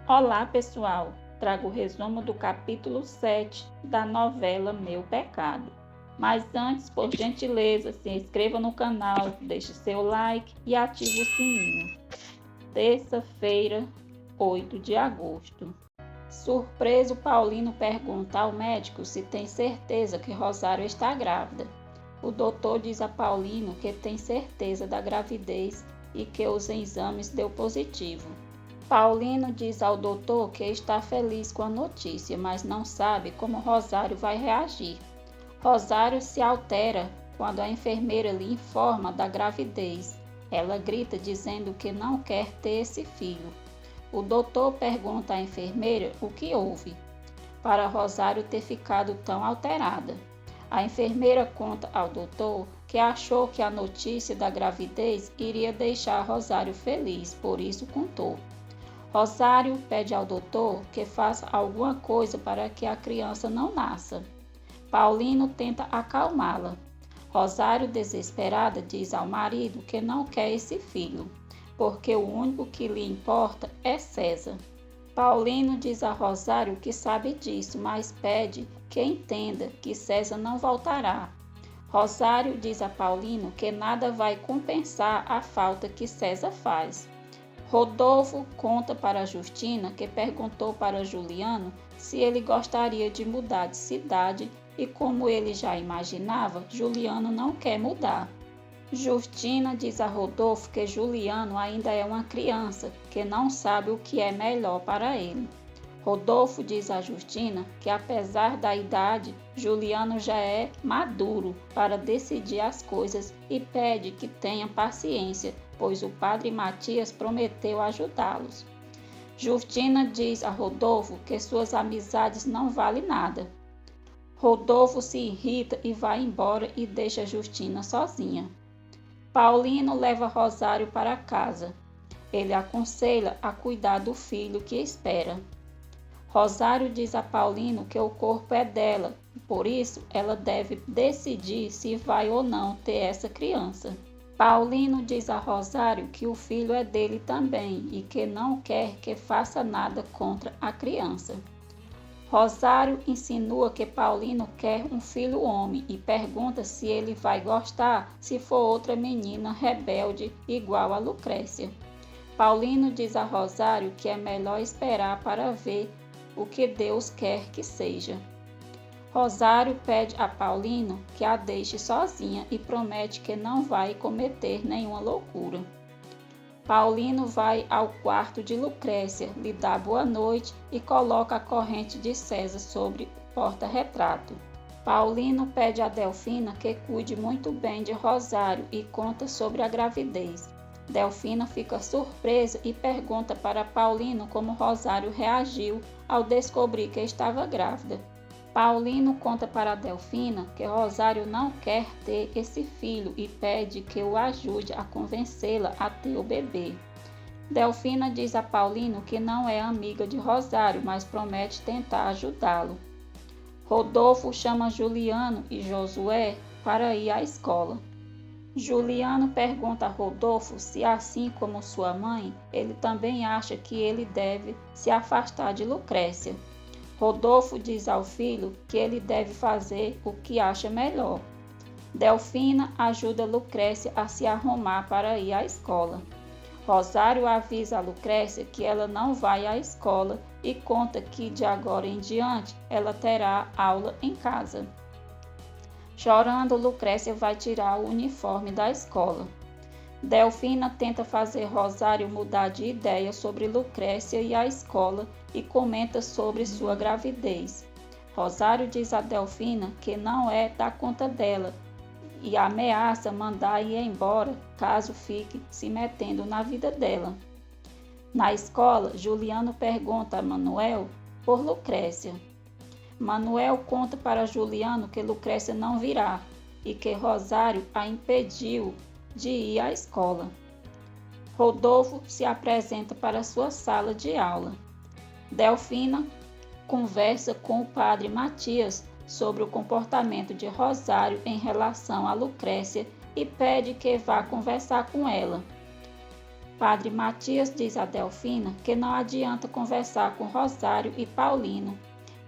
Olá, pessoal! Trago o resumo do capítulo 7 da novela Meu Pecado. Mas antes, por gentileza, se inscreva no canal, deixe seu like e ative o sininho. Terça-feira, 8 de agosto. Surpreso, Paulino pergunta ao médico se tem certeza que Rosário está grávida. O doutor diz a Paulino que tem certeza da gravidez e que os exames deu positivo. Paulino diz ao doutor que está feliz com a notícia, mas não sabe como Rosário vai reagir. Rosário se altera quando a enfermeira lhe informa da gravidez. Ela grita dizendo que não quer ter esse filho. O doutor pergunta à enfermeira o que houve para Rosário ter ficado tão alterada. A enfermeira conta ao doutor que achou que a notícia da gravidez iria deixar Rosário feliz, por isso contou. Rosário pede ao doutor que faça alguma coisa para que a criança não nasça. Paulino tenta acalmá-la. Rosário, desesperada, diz ao marido que não quer esse filho, porque o único que lhe importa é César. Paulino diz a Rosário que sabe disso, mas pede que entenda que César não voltará. Rosário diz a Paulino que nada vai compensar a falta que César faz. Rodolfo conta para Justina que perguntou para Juliano se ele gostaria de mudar de cidade e, como ele já imaginava, Juliano não quer mudar. Justina diz a Rodolfo que Juliano ainda é uma criança, que não sabe o que é melhor para ele. Rodolfo diz a Justina que, apesar da idade, Juliano já é maduro para decidir as coisas e pede que tenha paciência, pois o padre Matias prometeu ajudá-los. Justina diz a Rodolfo que suas amizades não valem nada. Rodolfo se irrita e vai embora e deixa Justina sozinha. Paulino leva Rosário para casa. Ele aconselha a cuidar do filho que espera. Rosário diz a Paulino que o corpo é dela, e por isso ela deve decidir se vai ou não ter essa criança. Paulino diz a Rosário que o filho é dele também e que não quer que faça nada contra a criança. Rosário insinua que Paulino quer um filho homem e pergunta se ele vai gostar se for outra menina rebelde igual a Lucrécia. Paulino diz a Rosário que é melhor esperar para ver o que Deus quer que seja. Rosário pede a Paulino que a deixe sozinha e promete que não vai cometer nenhuma loucura. Paulino vai ao quarto de Lucrécia, lhe dá boa noite e coloca a corrente de César sobre o porta-retrato. Paulino pede a Delfina que cuide muito bem de Rosário e conta sobre a gravidez. Delfina fica surpresa e pergunta para Paulino como Rosário reagiu ao descobrir que estava grávida. Paulino conta para Delfina que Rosário não quer ter esse filho e pede que o ajude a convencê-la a ter o bebê. Delfina diz a Paulino que não é amiga de Rosário, mas promete tentar ajudá-lo. Rodolfo chama Juliano e Josué para ir à escola. Juliano pergunta a Rodolfo se, assim como sua mãe, ele também acha que ele deve se afastar de Lucrécia. Rodolfo diz ao filho que ele deve fazer o que acha melhor. Delfina ajuda Lucrécia a se arrumar para ir à escola. Rosário avisa a Lucrécia que ela não vai à escola e conta que de agora em diante ela terá aula em casa. Chorando, Lucrécia vai tirar o uniforme da escola. Delfina tenta fazer Rosário mudar de ideia sobre Lucrécia e a escola e comenta sobre sua gravidez. Rosário diz a Delfina que não é da conta dela e ameaça mandar ir embora caso fique se metendo na vida dela. Na escola, Juliano pergunta a Manuel por Lucrécia. Manuel conta para Juliano que Lucrécia não virá e que Rosário a impediu de ir à escola. Rodolfo se apresenta para sua sala de aula. Delfina conversa com o padre Matias sobre o comportamento de Rosário em relação a Lucrécia e pede que vá conversar com ela. Padre Matias diz a Delfina que não adianta conversar com Rosário e Paulino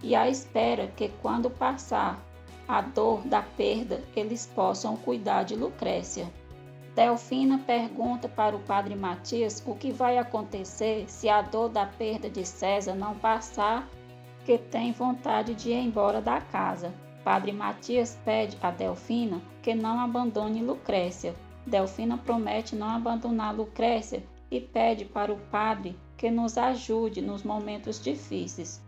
e a espera que quando passar a dor da perda eles possam cuidar de Lucrécia. Delfina pergunta para o Padre Matias o que vai acontecer se a dor da perda de César não passar, que tem vontade de ir embora da casa. Padre Matias pede a Delfina que não abandone Lucrécia. Delfina promete não abandonar Lucrécia e pede para o padre que nos ajude nos momentos difíceis.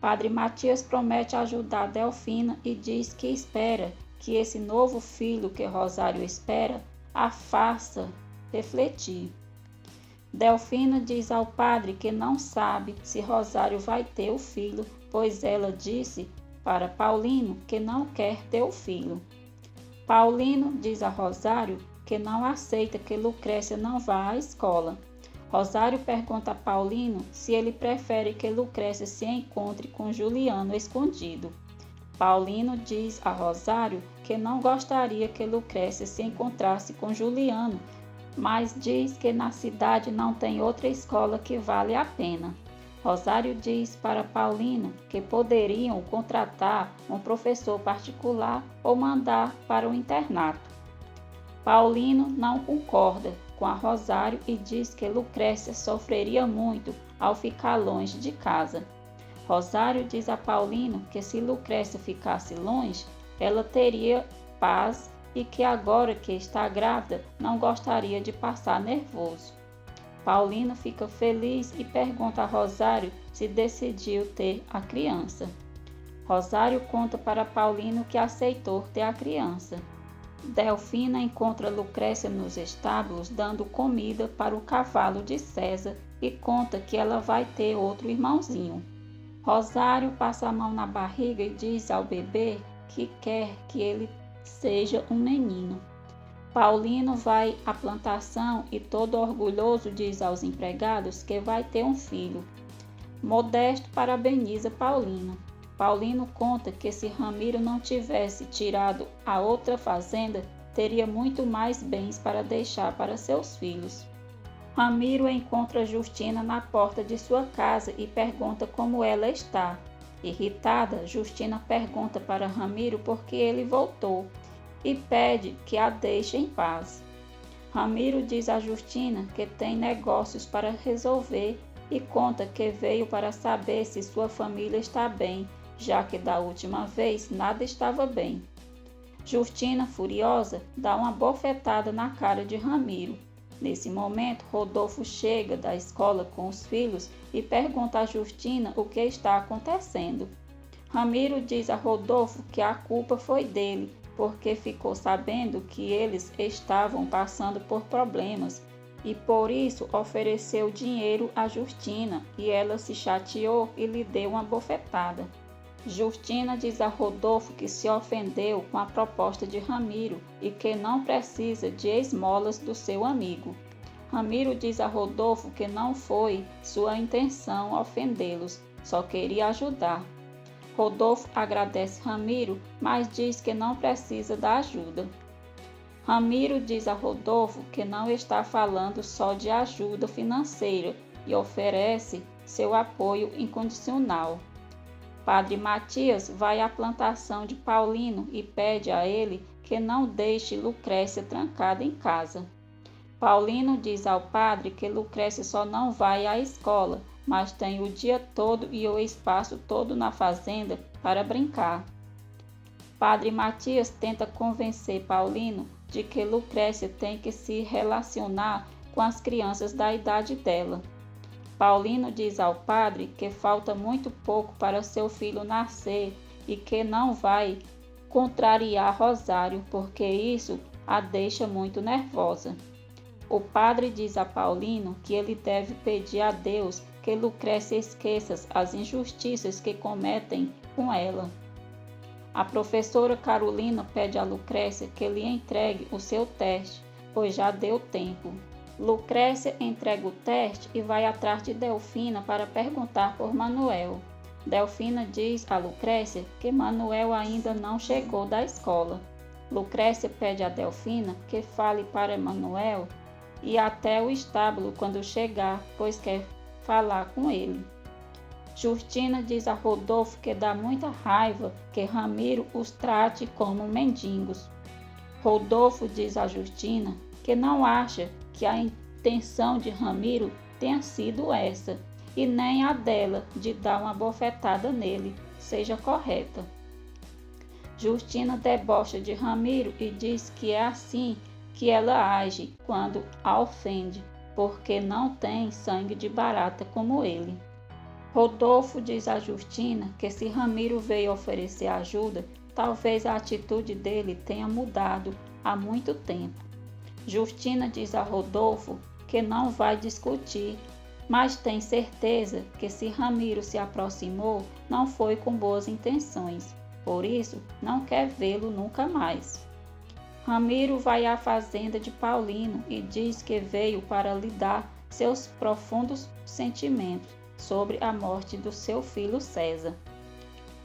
Padre Matias promete ajudar Delfina e diz que espera que esse novo filho que Rosário espera a faça refletir. Delfina diz ao padre que não sabe se Rosário vai ter o filho, pois ela disse para Paulino que não quer ter o filho. Paulino diz a Rosário que não aceita que Lucrécia não vá à escola. Rosário pergunta a Paulino se ele prefere que Lucrécia se encontre com Juliano escondido. Paulino diz a Rosário que não gostaria que Lucrécia se encontrasse com Juliano, mas diz que na cidade não tem outra escola que vale a pena. Rosário diz para Paulino que poderiam contratar um professor particular ou mandar para o internato. Paulino não concorda com a Rosário e diz que Lucrécia sofreria muito ao ficar longe de casa. Rosário diz a Paulino que se Lucrécia ficasse longe, ela teria paz e que agora que está grávida não gostaria de passar nervoso. Paulino fica feliz e pergunta a Rosário se decidiu ter a criança. Rosário conta para Paulino que aceitou ter a criança. Delfina encontra Lucrécia nos estábulos dando comida para o cavalo de César e conta que ela vai ter outro irmãozinho. Rosário passa a mão na barriga e diz ao bebê que quer que ele seja um menino. Paulino vai à plantação e todo orgulhoso diz aos empregados que vai ter um filho. Modesto parabeniza Paulino. Paulino conta que se Ramiro não tivesse tirado a outra fazenda, teria muito mais bens para deixar para seus filhos. Ramiro encontra Justina na porta de sua casa e pergunta como ela está. Irritada, Justina pergunta para Ramiro por que ele voltou e pede que a deixe em paz. Ramiro diz a Justina que tem negócios para resolver e conta que veio para saber se sua família está bem, já que da última vez nada estava bem. Justina, furiosa, dá uma bofetada na cara de Ramiro. Nesse momento, Rodolfo chega da escola com os filhos e pergunta a Justina o que está acontecendo. Ramiro diz a Rodolfo que a culpa foi dele, porque ficou sabendo que eles estavam passando por problemas e por isso ofereceu dinheiro a Justina e ela se chateou e lhe deu uma bofetada. Justina diz a Rodolfo que se ofendeu com a proposta de Ramiro e que não precisa de esmolas do seu amigo. Ramiro diz a Rodolfo que não foi sua intenção ofendê-los, só queria ajudar. Rodolfo agradece Ramiro, mas diz que não precisa da ajuda. Ramiro diz a Rodolfo que não está falando só de ajuda financeira e oferece seu apoio incondicional. Padre Matias vai à plantação de Paulino e pede a ele que não deixe Lucrécia trancada em casa. Paulino diz ao padre que Lucrécia só não vai à escola, mas tem o dia todo e o espaço todo na fazenda para brincar. Padre Matias tenta convencer Paulino de que Lucrécia tem que se relacionar com as crianças da idade dela. Paulino diz ao padre que falta muito pouco para seu filho nascer e que não vai contrariar Rosário, porque isso a deixa muito nervosa. O padre diz a Paulino que ele deve pedir a Deus que Lucrécia esqueça as injustiças que cometem com ela. A professora Carolina pede a Lucrécia que lhe entregue o seu teste, pois já deu tempo. Lucrécia entrega o teste e vai atrás de Delfina para perguntar por Manuel. Delfina diz a Lucrécia que Manuel ainda não chegou da escola. Lucrécia pede a Delfina que fale para Manuel ir até o estábulo quando chegar, pois quer falar com ele. Justina diz a Rodolfo que dá muita raiva que Ramiro os trate como mendigos. Rodolfo diz a Justina que não acha que a intenção de Ramiro tenha sido essa, e nem a dela de dar uma bofetada nele seja correta. Justina debocha de Ramiro e diz que é assim que ela age quando a ofende, porque não tem sangue de barata como ele. Rodolfo diz a Justina que se Ramiro veio oferecer ajuda, talvez a atitude dele tenha mudado há muito tempo. Justina diz a Rodolfo que não vai discutir, mas tem certeza que se Ramiro se aproximou, não foi com boas intenções, por isso não quer vê-lo nunca mais. Ramiro vai à fazenda de Paulino e diz que veio para lhe dar seus profundos sentimentos sobre a morte do seu filho César.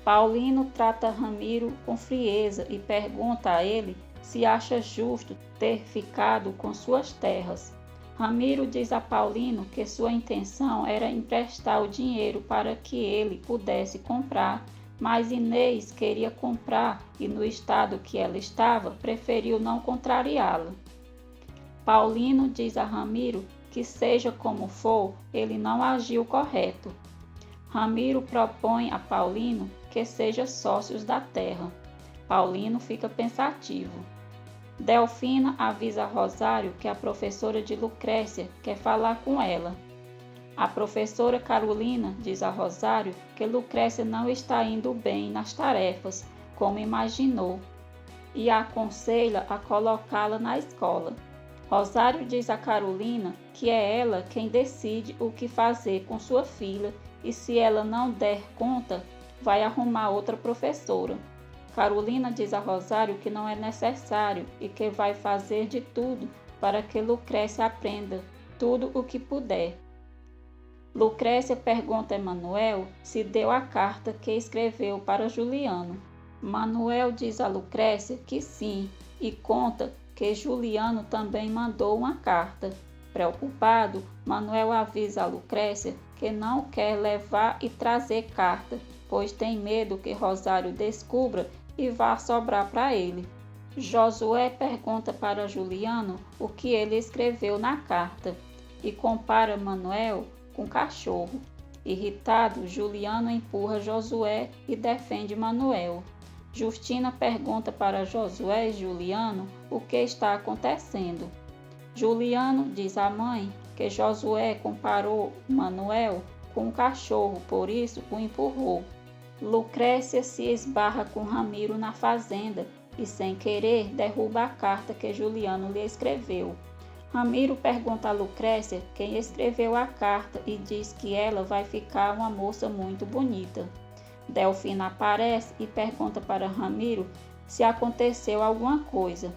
Paulino trata Ramiro com frieza e pergunta a ele se acha justo ter ficado com suas terras. Ramiro diz a Paulino que sua intenção era emprestar o dinheiro para que ele pudesse comprar, mas Inês queria comprar e, no estado que ela estava, preferiu não contrariá-la. Paulino diz a Ramiro que, seja como for, ele não agiu correto. Ramiro propõe a Paulino que sejam sócios da terra. Paulino fica pensativo. Delfina avisa a Rosário que a professora de Lucrécia quer falar com ela. A professora Carolina diz a Rosário que Lucrécia não está indo bem nas tarefas, como imaginou, e a aconselha a colocá-la na escola. Rosário diz a Carolina que é ela quem decide o que fazer com sua filha e, se ela não der conta, vai arrumar outra professora. Carolina diz a Rosário que não é necessário e que vai fazer de tudo para que Lucrécia aprenda tudo o que puder. Lucrécia pergunta a Manuel se deu a carta que escreveu para Juliano. Manuel diz a Lucrécia que sim e conta que Juliano também mandou uma carta. Preocupado, Manuel avisa a Lucrécia que não quer levar e trazer carta, pois tem medo que Rosário descubra e vá sobrar para ele. Josué pergunta para Juliano o que ele escreveu na carta e compara Manuel com cachorro. Irritado, Juliano empurra Josué e defende Manuel. Justina pergunta para Josué e Juliano o que está acontecendo. Juliano diz à mãe que Josué comparou Manuel com um cachorro, por isso o empurrou. Lucrécia se esbarra com Ramiro na fazenda e, sem querer, derruba a carta que Juliano lhe escreveu. Ramiro pergunta a Lucrécia quem escreveu a carta e diz que ela vai ficar uma moça muito bonita. Delfina aparece e pergunta para Ramiro se aconteceu alguma coisa.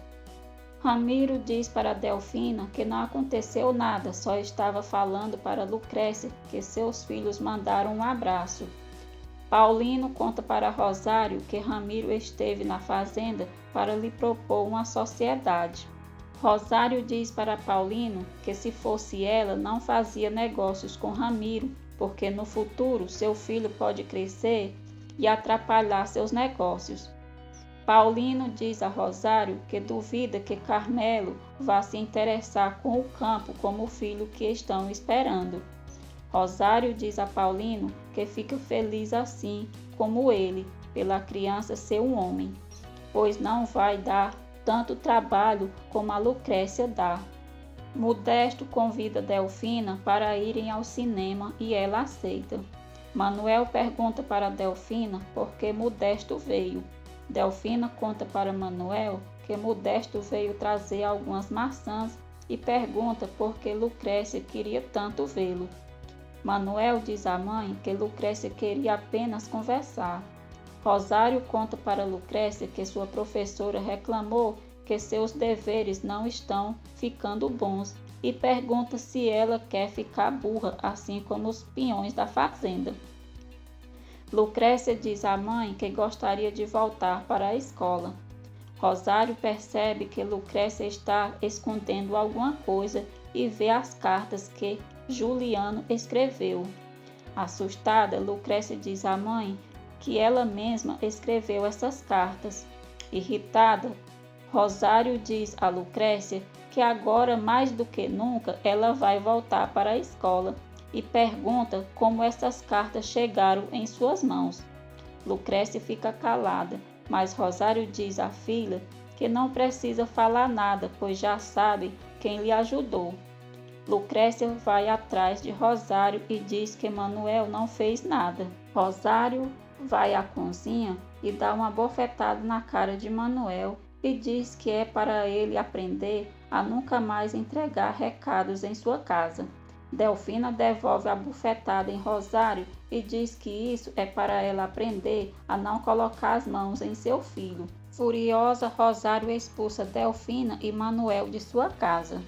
Ramiro diz para Delfina que não aconteceu nada, só estava falando para Lucrécia que seus filhos mandaram um abraço. Paulino conta para Rosário que Ramiro esteve na fazenda para lhe propor uma sociedade. Rosário diz para Paulino que, se fosse ela, não fazia negócios com Ramiro, porque no futuro seu filho pode crescer e atrapalhar seus negócios. Paulino diz a Rosário que duvida que Carmelo vá se interessar com o campo como o filho que estão esperando. Rosário diz a Paulino que fica feliz assim como ele, pela criança ser um homem, pois não vai dar tanto trabalho como a Lucrécia dá. Modesto convida Delfina para irem ao cinema e ela aceita. Manuel pergunta para Delfina por que Modesto veio. Delfina conta para Manuel que Modesto veio trazer algumas maçãs e pergunta por que Lucrécia queria tanto vê-lo. Manuel diz à mãe que Lucrécia queria apenas conversar. Rosário conta para Lucrécia que sua professora reclamou que seus deveres não estão ficando bons e pergunta se ela quer ficar burra, assim como os peões da fazenda. Lucrécia diz à mãe que gostaria de voltar para a escola. Rosário percebe que Lucrécia está escondendo alguma coisa e vê as cartas que Juliano escreveu. Assustada, Lucrécia diz à mãe que ela mesma escreveu essas cartas. Irritada, Rosário diz a Lucrécia que agora mais do que nunca ela vai voltar para a escola e pergunta como essas cartas chegaram em suas mãos. Lucrécia fica calada, mas Rosário diz à filha que não precisa falar nada, pois já sabe quem lhe ajudou. Lucrécia vai atrás de Rosário e diz que Manuel não fez nada. Rosário vai à cozinha e dá uma bofetada na cara de Manuel e diz que é para ele aprender a nunca mais entregar recados em sua casa. Delfina devolve a bofetada em Rosário e diz que isso é para ela aprender a não colocar as mãos em seu filho. Furiosa, Rosário expulsa Delfina e Manuel de sua casa.